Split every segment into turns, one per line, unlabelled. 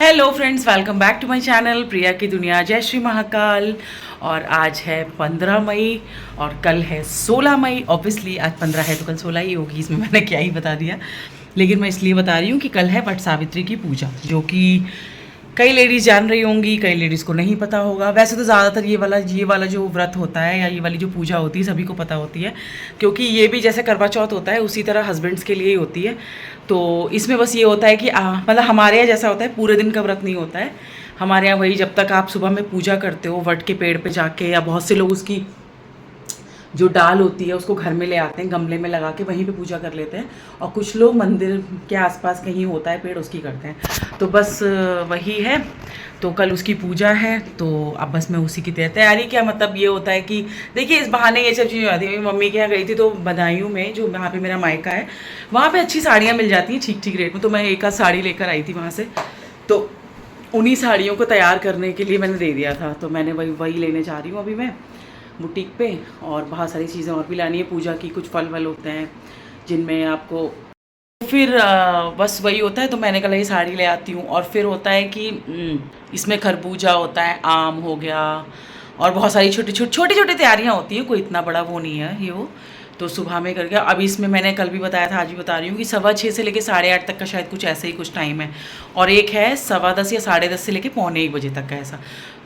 Hello friends, welcome back to my channel Priya की दुनिया। जय श्री महाकाल। और आज है 15 मई और कल है 16 मई। ऑब्वियसली आज 15 है तो कल 16 ही होगी, इसमें मैंने क्या ही बता दिया। लेकिन मैं इसलिए बता रही हूँ कि कल है वट सावित्री की पूजा, जो कि कई लेडीज़ जान रही होंगी, कई लेडीज़ को नहीं पता होगा। वैसे तो ज़्यादातर ये वाला जो व्रत होता है या ये वाली जो पूजा होती है सभी को पता होती है, क्योंकि ये भी जैसे करवा चौथ होता है उसी तरह हस्बैंड्स के लिए ही होती है। तो इसमें बस ये होता है कि मतलब हमारे यहाँ जैसा होता है पूरे दिन का व्रत नहीं होता है। हमारे यहाँ वही जब तक आप सुबह में पूजा करते हो वट के पेड़ पे जाके, या बहुत से लोग उसकी जो डाल होती है उसको घर में ले आते हैं, गमले में लगा के वहीं पे पूजा कर लेते हैं। और कुछ लोग मंदिर के आसपास कहीं होता है पेड़, उसकी करते हैं। तो बस वही है। तो कल उसकी पूजा है, तो अब बस मैं उसी की तैयारी। क्या मतलब ये होता है कि देखिए इस बहाने ये सब चीज़ें आती है। मेरी मम्मी के यहाँ गई थी तो बदायूं में, जो वहाँ पे मेरा मायका है, वहाँ पे अच्छी साड़ियाँ मिल जाती हैं ठीक ठीक रेट में। तो मैं एक आध साड़ी लेकर आई थी वहाँ से, तो उन्हीं साड़ियों को तैयार करने के लिए मैंने दे दिया था। तो मैंने वही वही लेने जा रही हूँ अभी मैं बुटीक पे। और बहुत सारी चीज़ें और भी लानी है पूजा की, कुछ फल वल होते हैं जिनमें आपको फिर बस वही होता है। तो मैंने कल ये साड़ी ले आती हूँ। और फिर होता है कि इसमें खरबूजा होता है, आम हो गया, और बहुत सारी छोटी छोटी तैयारियाँ होती हैं, कोई इतना बड़ा वो नहीं है ये वो। तो सुबह में करके अब इसमें मैंने कल भी बताया था, आज भी बता रही हूँ कि 6:15 से लेकर 8:30 तक का शायद कुछ ऐसे ही कुछ टाइम है। और एक है 10:15 या 10:30 से लेकर 11:45 तक का ऐसा।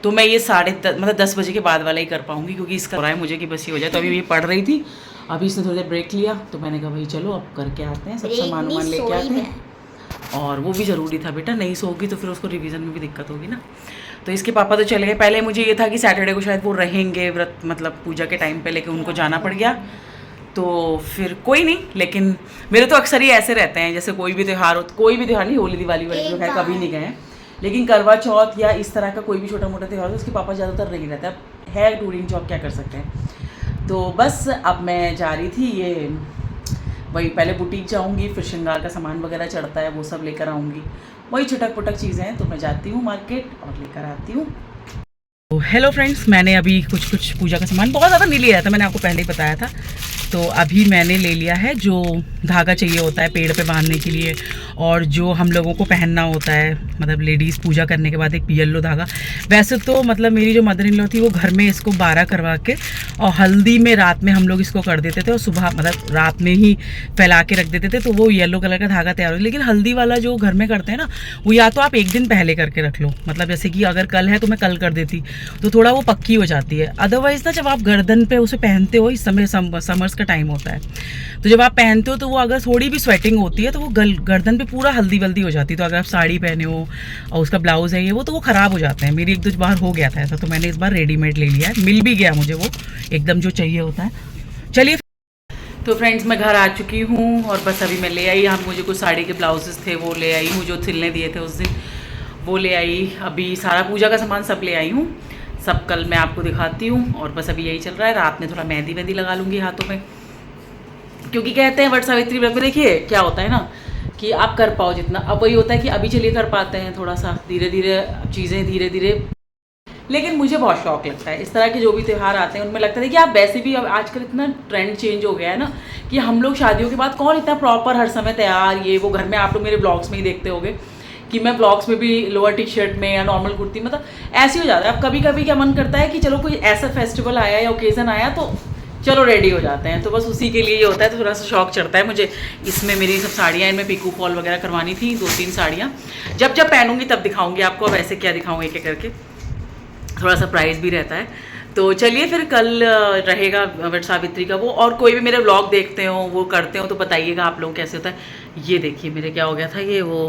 तो मैं ये 10:30 मतलब 10 बजे के बाद वाला ही कर पाऊँगी, क्योंकि इसका हो रहा है मुझे कि बस ये हो जाए। तो अभी ये पढ़ रही थी, अभी इसने थोड़ी देर ब्रेक लिया, तो मैंने कहा भाई चलो अब करके आते हैं, सब सामान वामान लेके आते हैं। और वो भी ज़रूरी था बेटा, नहीं सोगी तो फिर उसको रिवीजन में भी दिक्कत होगी ना। तो इसके पापा तो चले गए। पहले मुझे ये था कि सैटरडे को शायद वो रहेंगे व्रत, मतलब पूजा के टाइम पे, लेकिन उनको जाना पड़ गया। तो फिर कोई नहीं, लेकिन मेरे तो अक्सर ही ऐसे रहते हैं, जैसे कोई भी त्यौहार हो, कोई भी त्यौहार नहीं, होली दिवाली वाले जो है कभी नहीं गए हैं, लेकिन करवा चौथ या इस तरह का कोई भी छोटा मोटा त्यौहार हो उसके पापा ज़्यादातर नहीं रहता है। टूरिंग जॉब क्या कर सकते हैं। तो बस अब मैं जा रही थी, ये वही पहले बुटीक जाऊंगी, फिर श्रृंगार का सामान वगैरह चढ़ता है वो सब लेकर आऊँगी। वही छुटक पुटक चीज़ें हैं, तो मैं जाती हूँ मार्केट और लेकर आती हूँ। तो हेलो फ्रेंड्स, मैंने अभी कुछ पूजा का सामान बहुत ज़्यादा नहीं लिया था, मैंने आपको पहले ही बताया था। तो अभी मैंने ले लिया है जो धागा चाहिए होता है पेड़ पे बांधने के लिए, और जो हम लोगों को पहनना होता है, मतलब लेडीज़ पूजा करने के बाद एक येलो धागा। वैसे तो मतलब मेरी जो मदर इन लॉ थी वो घर में इसको 12 करवा के और हल्दी में रात में हम लोग इसको कर देते थे, और सुबह मतलब रात में ही फैला के रख देते थे, तो वो येलो कलर का धागा तैयार हो। लेकिन हल्दी वाला जो घर में करते हैं ना, वो या तो आप एक दिन पहले करके रख लो, मतलब जैसे कि अगर कल है तो मैं कल कर देती तो थोड़ा वो पक्की हो जाती है। अदरवाइज़ ना जब आप गर्दन पे उसे पहनते हो, इस समय समर्स का टाइम होता है, तो जब आप पहनते हो तो वो अगर थोड़ी भी स्वेटिंग होती है तो वो गर्दन पे पूरा हल्दी वल्दी हो जाती है। तो अगर आप साड़ी पहने हो और उसका ब्लाउज़ है ये वो, तो वो ख़राब हो जाते हैं। मेरी एक दो बार हो गया था ऐसा, तो मैंने इस बार रेडीमेड ले लिया है, मिल भी गया मुझे वो एकदम जो चाहिए होता है। चलिए, तो फ्रेंड्स मैं घर आ चुकी हूँ और बस अभी मैं ले आई। यहाँ मुझे कुछ साड़ी के ब्लाउजेस थे वो ले आई हूँ, जो सिलने दिए थे उस दिन वो ले आई। अभी सारा पूजा का सामान सब ले आई हूँ, सब कल मैं आपको दिखाती हूँ। और बस अभी यही चल रहा है, रात में थोड़ा मेहंदी वेंदी लगा लूँगी हाथों में, क्योंकि कहते हैं वट सावित्री व्रत में देखिए क्या होता है ना कि आप कर पाओ जितना। अब वही होता है कि अभी चलिए कर पाते हैं थोड़ा सा, धीरे धीरे चीज़ें धीरे धीरे। लेकिन मुझे बहुत शौक लगता है इस तरह के जो भी त्यौहार आते हैं उनमें। लगता है कि आप वैसे भी अब आजकल इतना ट्रेंड चेंज हो गया है ना, कि हम लोग शादियों के बाद कौन इतना प्रॉपर हर समय तैयार ये वो। घर में आप लोग मेरे ब्लॉग्स में ही देखते होगे कि मैं ब्लॉग्स में भी लोअर टी शर्ट में या नॉर्मल कुर्ती, मतलब ऐसे हो जाता है। अब कभी कभी क्या मन करता है कि चलो कोई ऐसा फेस्टिवल आया या ओकेज़न आया तो चलो रेडी हो जाते हैं। तो बस उसी के लिए ये होता है, तो थोड़ा सा शौक चढ़ता है मुझे। इसमें मेरी सब साड़ियाँ, इनमें पिकू फॉल वगैरह करवानी थी, 2-3 साड़ियाँ। जब जब पहनूंगी तब दिखाऊंगी आपको, अब ऐसे क्या दिखाऊँ एक एक करके, थोड़ा सरप्राइज भी रहता है। तो चलिए फिर कल रहेगा वट सावित्री का वो। और कोई भी मेरे व्लॉग देखते हो वो करते हो तो बताइएगा आप लोग कैसे होता है। ये देखिए मेरे क्या हो गया था, ये वो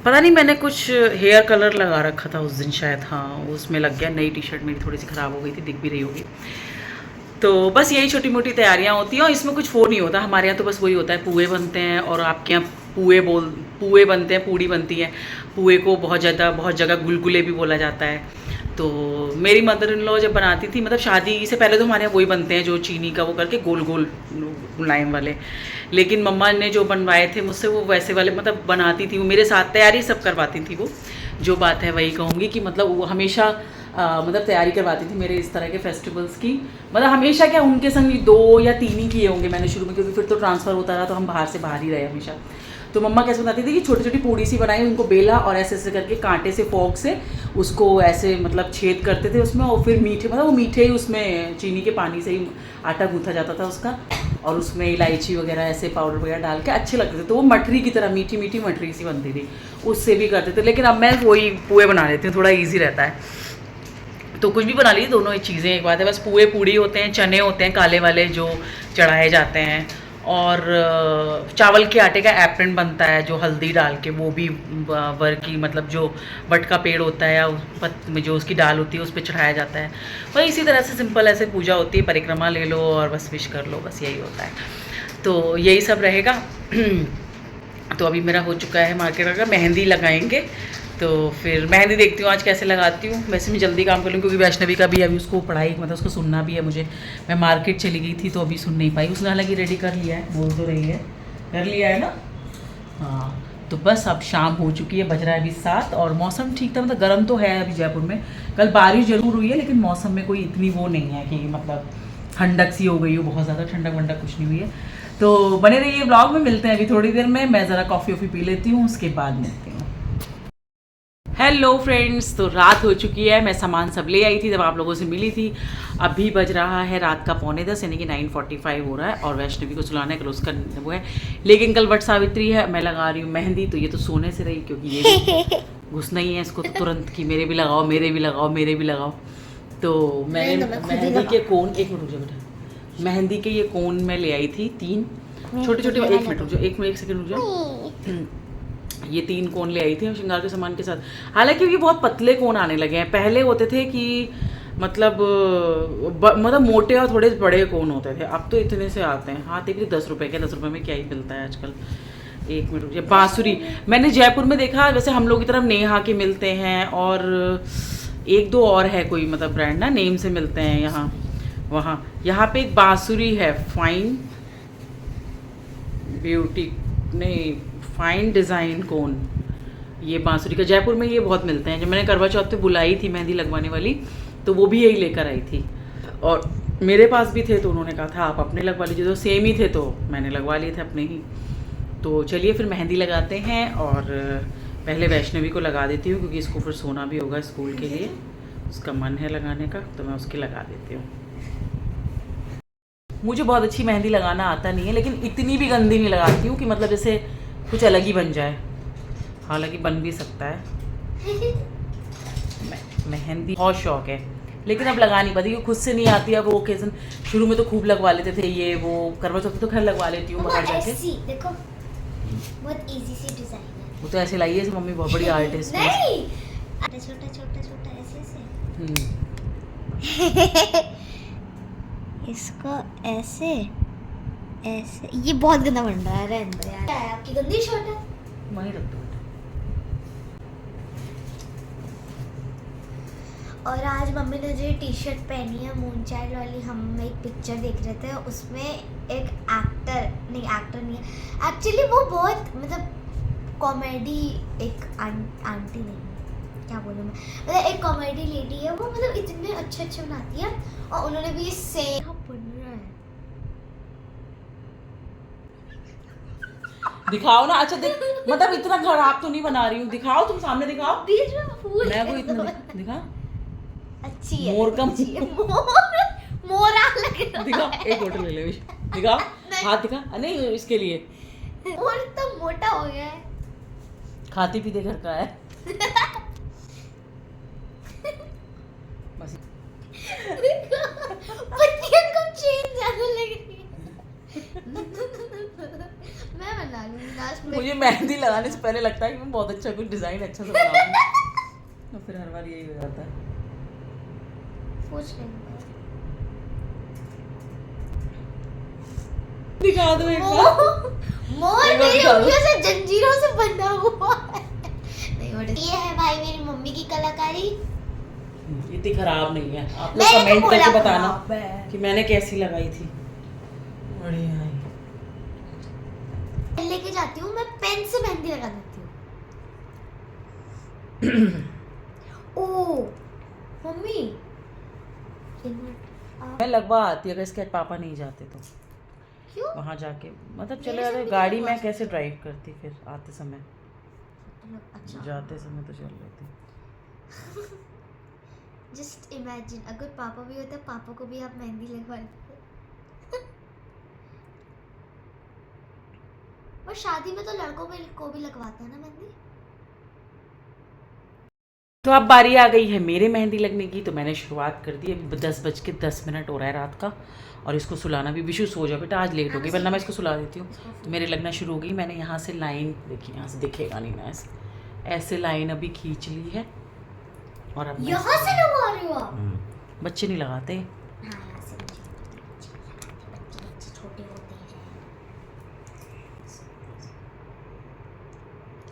पता नहीं, मैंने कुछ हेयर कलर लगा रखा था उस दिन शायद, हाँ उसमें लग गया। नई टी शर्ट मेरी थोड़ी सी ख़राब हो गई थी, दिख भी रही होगी। तो बस यही छोटी मोटी तैयारियां होती हैं, और इसमें कुछ वो नहीं होता। हमारे यहाँ तो बस वही होता है, पुए बनते हैं, और आपके यहाँ पुए बनते हैं, पूड़ी बनती है। पुए को बहुत जगह गुलगुले भी बोला जाता है। तो मेरी मदर इन लॉ जब बनाती थी, मतलब शादी से पहले तो हमारे यहाँ वही बनते हैं जो चीनी का वो करके गोल गोल मुलायम वाले। लेकिन मम्मा ने जो बनवाए थे मुझसे वो वैसे वाले मतलब बनाती थी, वो मेरे साथ तैयारी सब करवाती थी वो। जो बात है वही कहूँगी कि मतलब वो हमेशा मतलब तैयारी करवाती थी मेरे इस तरह के फेस्टिवल्स की। मतलब हमेशा क्या, उनके संग 2 या 3 ही किए होंगे मैंने शुरू में, क्योंकि फिर तो ट्रांसफ़र होता रहा तो हम बाहर से बाहर ही रहे हमेशा। तो मम्मा कैसे बनाती थी कि छोटी छोटी पूड़ी सी बनाई, उनको बेला और ऐसे ऐसे करके कांटे से फोक से उसको ऐसे मतलब छेद करते थे उसमें, और फिर मीठे मतलब वो मीठे ही उसमें चीनी के पानी से ही आटा गूँथा जाता था उसका, और उसमें इलायची वगैरह ऐसे पाउडर वगैरह डाल के अच्छे लगते थे। तो वो मठरी की तरह मीठी मीठी मठरी सी बनती थी, उससे भी करते थे। लेकिन अब मैं वही पुए बना लेती हूँ, थोड़ा ईजी रहता है। तो कुछ भी बना लीजिए, दोनों ही चीज़ें एक बात है। बस पुए पूड़ी होते हैं, चने होते हैं काले वाले जो चढ़ाए जाते हैं, और चावल के आटे का एप्रन बनता है जो हल्दी डाल के, वो भी वर की मतलब जो बट का पेड़ होता है या में जो उसकी डाल होती है उस पर चढ़ाया जाता है। वही इसी तरह से सिंपल ऐसे पूजा होती है, परिक्रमा ले लो और बस विश कर लो, बस यही होता है। तो यही सब रहेगा। तो अभी मेरा हो चुका है मार्केट का, मेहंदी लगाएंगे, तो फिर मेहंदी देखती हूँ आज कैसे लगाती हूँ। वैसे मैं जल्दी काम कर लूँ क्योंकि वैष्णवी का भी अभी उसको पढ़ाई मतलब उसको सुनना भी है मुझे। मैं मार्केट चली गई थी तो अभी सुन नहीं पाई। उसने हालांकि रेडी कर लिया है, बोल तो रही है कर लिया है ना। हाँ तो बस अब शाम हो चुकी है, बज रहा है अभी 7, और मौसम ठीक था, मतलब गर्म तो है अभी जयपुर में। कल बारिश ज़रूर हुई है लेकिन मौसम में कोई इतनी वो नहीं है कि मतलब ठंडक सी हो गई हो, बहुत ज़्यादा ठंडक वंडक कुछ नहीं हुई है। तो बने रहिए ब्लॉग में, मिलते हैं अभी थोड़ी देर में। मैं ज़रा कॉफ़ी वॉफ़ी पी लेती हूँ, उसके बाद मिलती हूँ। हेलो फ्रेंड्स, तो रात हो चुकी है, मैं सामान सब ले आई थी जब आप लोगों से मिली थी। अभी बज रहा है रात का 9:45 यानी कि 9:45 हो रहा है, और वैष्णवी को सुलाना है, कल उसका वो है। लेकिन कल वट सावित्री है, मैं लगा रही हूँ मेहंदी। तो ये तो सोने से रही क्योंकि ये घुसना ही है इसको तो तुरंत कि मेरे भी लगाओ मेरे भी लगाओ मेरे भी लगाओ। तो मैंने मेहंदी के कोन, एक मिनट रुक जाओ बेटा, मेहंदी के ये कोन मैं ले आई थी 3 छोटे छोटे। एक मिनट रुक जाओ, एक सेकंड रुक जाओ। ये 3 कोन ले आई थी श्रृंगार के सामान के साथ। हालांकि ये बहुत पतले कोन आने लगे हैं, पहले होते थे कि मतलब मोटे और थोड़े बड़े कोन होते थे, अब तो इतने से आते हैं। हाँ देखिए 10 रुपये के, 10 रुपये में क्या ही मिलता है आजकल। एक मिनट रुकिए। बांसुरी मैंने जयपुर में देखा, वैसे हम लोग की तरफ नेहा के मिलते हैं, और 1-2 और है कोई मतलब ब्रांड ना नेम से मिलते हैं यहाँ वहाँ। यहाँ पे एक बांसुरी है, फाइन ब्यूटी नहीं फाइन डिज़ाइन कोन, ये बांसुरी का जयपुर में ये बहुत मिलते हैं। जब मैंने करवा चौथ पे बुलाई थी मेहंदी लगवाने वाली तो वो भी यही लेकर आई थी, और मेरे पास भी थे तो उन्होंने कहा था आप अपने लगवा लीजिए, तो सेम ही थे तो मैंने लगवा लिए थे अपने ही। तो चलिए फिर मेहंदी लगाते हैं, और पहले वैष्णवी को लगा देती हूँ क्योंकि इसको फिर सोना भी होगा स्कूल के लिए, उसका मन है लगाने का, तो मैं उसकी लगा देती हूँ। मुझे बहुत अच्छी मेहंदी लगाना आता नहीं है, लेकिन इतनी भी गंदी नहीं लगाती हूँ कि मतलब जैसे कुछ अलग ही बन जाए, हालांकि बन भी सकता है। मेहंदी बहुत शौक है लेकिन अब लगा नहीं पाती क्योंकि खुद से नहीं आती। अब वो ओकेजन शुरू में तो खूब लगवा लेते थे, ये वो करवा चौथ तो खैर लगवा लेती हूँ बाहर जाके।
देखो बहुत इजी सी डिजाइन है।
वो तो ऐसे लाई है जैसे मम्मी बहुत बड़ी आर्टिस्ट है।
नहीं छोटा छोटा छोटा ऐसे ऐसे इसको ऐसे ऐसे। ये बहुत गंदा बन रहा है, रहने दो यार। क्या है आपकी गंदी शर्ट है,
वहीं रख दो।
और आज मम्मी ने जो टी शर्ट पहनी है मून चाइल्ड वाली, हम एक पिक्चर देख रहे थे, उसमें एक एक्टर नहीं है एक्चुअली, वो बहुत मतलब कॉमेडी एक आंटी नहीं क्या बोलूँ मैं, मतलब एक कॉमेडी लेडी है वो, मतलब इतने अच्छे अच्छे बनाती है, और उन्होंने भी सेम बन रहा है।
दिखाओ ना, अच्छा देख मतलब इतना खराब तो नहीं बना रही हूँ, दिखाओ तुम सामने दिखाओ।
बीच में फूल
मैं को इतना दिखा
अच्छी है,
मोर का
मोरा लग रहा
दिखा, एक फोटो ले ले दिखाओ, हाथ दिखा। नहीं इसके लिए
मोर तो मोटा हो गया है,
खाती पीते घर का है बस।
पत्तियां कब चेंज ज्यादा लग रही है। मैं बना लूंगी लास्ट में।
मुझे मेहंदी लगाने से पहले लगता है कि मैं बहुत अच्छा कुछ डिजाइन अच्छा से बनाऊंगी, तो फिर हर बार यही हो जाता है।
पूछ लेंगे
दिखा दो एक बार।
मोर मेरी उंगलियों से जंजीरों से बंधा हुआ है। नहीं वो ये है भाई मेरी मम्मी की कलाकारी,
इतनी खराब नहीं है। आप लोग कमेंट करके बताना कि मैंने कैसी लगाई थी। बढ़िया है।
लेके जाती हूँ मैं, पेन से मेहंदी लगा देती हूँ। ओ मम्मी
मैं लगवा आती अगर इसके पापा नहीं जाते तो।
क्यों?
वहाँ जाके मतलब
मेरे
चले
साथ
जाते
भी
गाड़ी
तो
में
हुआ।
कैसे ड्राइव करती फिर आते समय,
अच्छा,
जाते समय तो चल लेती।
जस्ट इमेजिन अगर पापा भी होता, पापा को भी आप मेहंदी लगवा लेते। पर शादी में तो लड़कों को भी लगवाते हैं ना मेहंदी।
तो अब बारी आ गई है मेरे मेहंदी लगने की, तो मैंने शुरुआत कर दी। अभी 10:10 हो रहा है रात का, और इसको सुलाना भी। विशु सो जा बेटा, आज लेट हो गई, वरना मैं इसको सुला देती हूँ। तो मेरे लगना शुरू हो गई। मैंने यहाँ से लाइन देखी, यहाँ से दिखेगा नहीं ना, ऐसे लाइन अभी खींच ली है। और अब मैं
यहाँ से लगवा रही हो आप?
बच्चे नहीं लगाते।
हाँ, यहाँ से मुझे बच्चे छोटे होते हैं।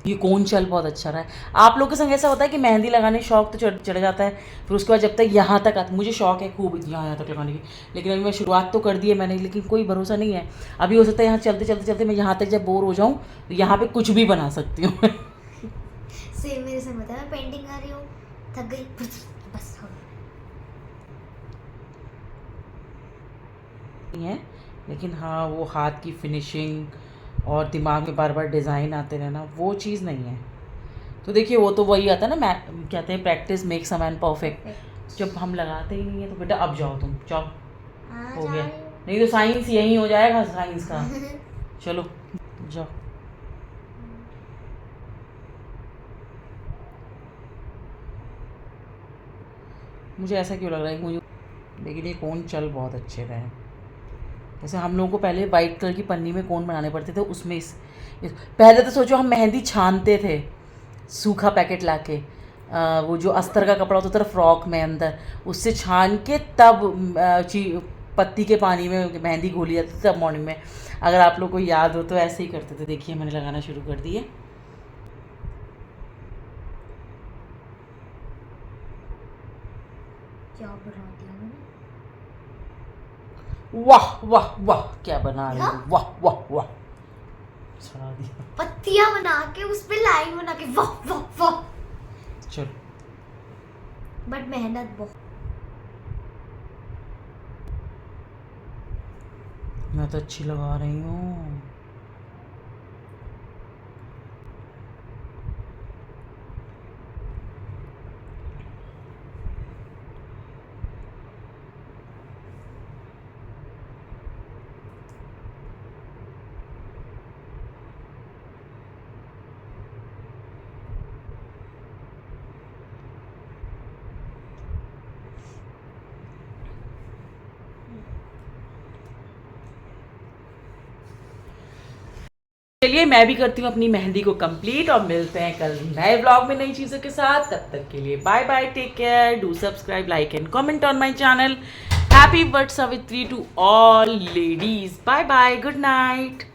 ये कौन चल बहुत अच्छा रहा है। आप लोग के संग ऐसा होता है कि मेहंदी लगाने शौक तो चढ़ जाता है, फिर उसके बाद जब तक यहाँ तक आता, मुझे शौक है खूब यहाँ तक लगाने की, लेकिन अभी मैं शुरुआत तो कर दी है मैंने, लेकिन कोई भरोसा नहीं है। अभी हो सकता है यहाँ चलते चलते चलते मैं यहाँ तक जब बोर हो जाऊँ तो यहाँ पे कुछ भी बना सकती हूँ।
सेम मेरे से होता है, मैं पेंटिंग कर रही हूँ, थक गई, बस हो
है, लेकिन हाँ वो हाथ की फिनिशिंग और दिमाग में बार बार डिज़ाइन आते रहना, वो चीज़ नहीं है। तो देखिए वो तो वही आता है ना, मैं कहते हैं practice makes a man perfect. जब हम लगाते ही नहीं है तो बेटा अब जाओ तुम, जाओ, हो गया। नहीं तो साइंस यही हो जाएगा साइंस का। चलो जाओ। मुझे ऐसा क्यों लग रहा है कि मुझे, लेकिन ये कोन चल बहुत अच्छे रहे हैं। जैसे हम लोगों को पहले वाइट कलर की पन्नी में कोन बनाने पड़ते थे, उसमें पहले तो सोचो हम मेहंदी छानते थे, सूखा पैकेट लाके, वो जो अस्तर का कपड़ा होता था फ्रॉक में अंदर, उससे छान के तब पत्ती के पानी में मेहंदी घोली जाती थी, तब मॉर्निंग में। अगर आप लोग को याद हो तो ऐसे ही करते थे। देखिए मैंने लगाना शुरू कर दिए।
क्या बना दिया मैंने?
वाह वाह वाह, क्या बना रही हो, वाह वाह वाह, छड़ा दिया।
पत्तियां बना के उस पे लाइन बना के, वाह वाह वाह।
चलो,
बट मेहनत बहुत।
मैं तो अच्छी लगा रही हूँ। चलिए मैं भी करती हूँ अपनी मेहंदी को कंप्लीट, और मिलते हैं कल नए व्लॉग में नई चीज़ों के साथ। तब तक के लिए bye bye, take care, do subscribe, like and comment on my channel. Happy Vat Savitri to all ladies. Bye bye, good night.